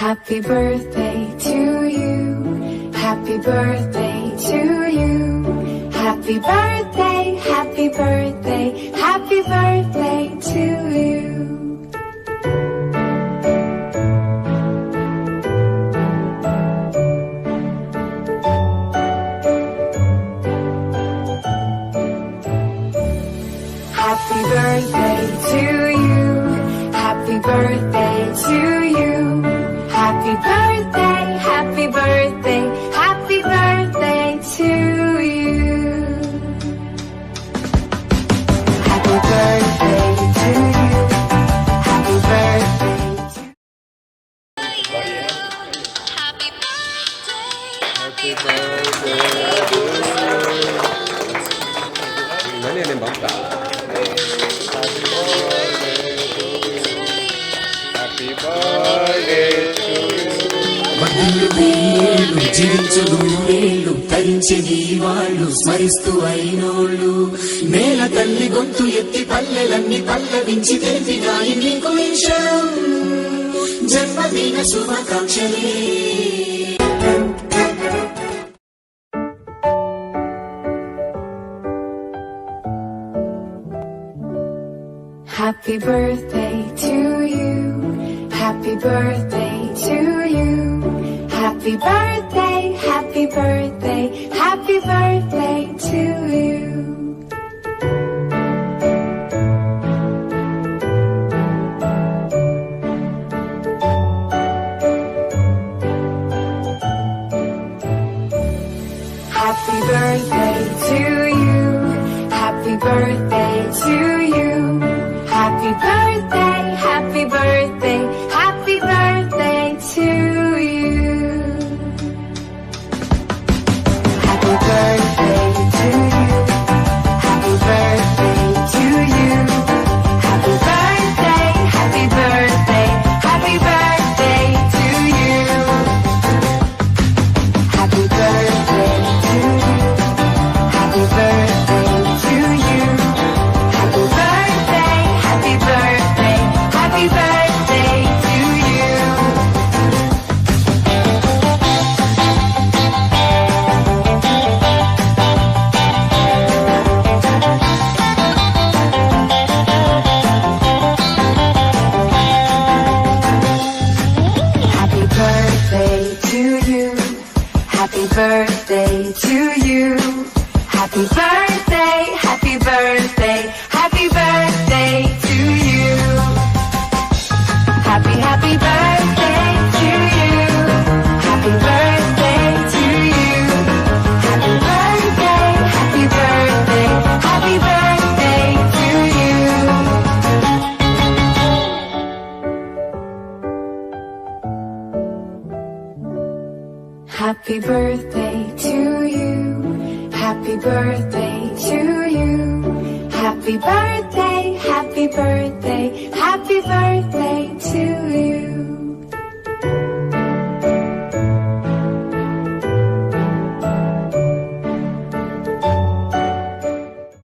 Happy birthday to you. Happy birthday to you. Happy birthday, happy birthday, happy birthday to you. Happy birthday to you. Happy birthday to you. Happy birthday, happy birthday, happy birthday to you. Happy birthday to you. Happy birthday to you. Happy birthday to you. వదిలు వేళ్ళు జీవించు నూరేళ్ళు తరించి వాళ్ళు స్మరిస్తూ అయినోళ్ళు నేల తల్లి గొంతు ఎత్తి పల్లెలన్నీ పల్లవించి తెలిపినాయి నీకు విషయం జన్మదిన శుభాకాంక్షలే. Happy birthday to you. Happy birthday to you. Happy birthday, happy birthday, happy birthday to you. Happy birthday to you. Happy birthday to you. Happy birthday, happy birthday, happy birthday to you. Happy birthday to you. Happy birthday to you. Happy birthday, happy birthday, happy birthday to you. Happy birthday to you. Happy birthday to you. Happy birthday, happy birthday, happy birthday to you. Happy birthday to you. Happy birthday to you. Happy birthday, happy birthday, happy birthday to you. Happy, happy birthday to you. Happy birthday to you. Happy birthday, happy birthday, happy birthday to you. Happy birthday to you. Happy birthday to you. Happy birthday, happy birthday,